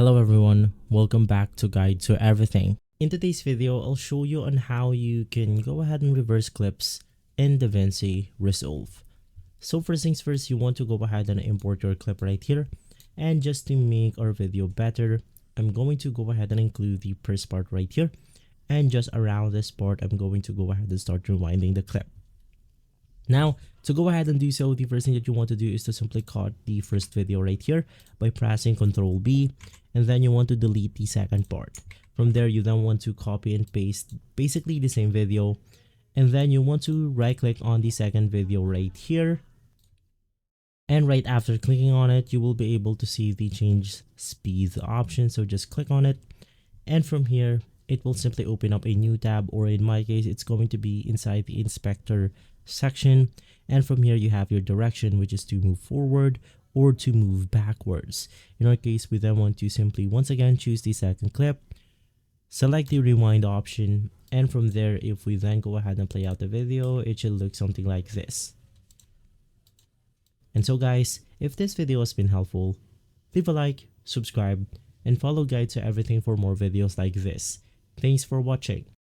Hello everyone, welcome back to Guide to Everything. In today's video, I'll show you on how you can go ahead and reverse clips in Davinci Resolve. So first things first, you want to go ahead and import your clip right here. And just to make our video better, I'm going to go ahead and include the first part right here. And just around this part, I'm going to go ahead and start rewinding the clip. Now, to go ahead and do so, the first thing that you want to do is to simply cut the first video right here by pressing Ctrl B, and then you want to delete the second part. From there, you then want to copy and paste basically the same video, and then you want to right click on the second video right here. And right after clicking on it, you will be able to see the change speed option. So just click on it, and from here, it will simply open up a new tab, or in my case, it's going to be inside the inspector section. And from here, you have your direction, which is to move forward or to move backwards. In our case, we then want to simply once again choose the second clip, select the rewind option, and from there, if we then go ahead and play out the video, it should look something like this. And so guys, if this video has been helpful, leave a like, subscribe, and follow Guide to Everything for more videos like this. Thanks for watching.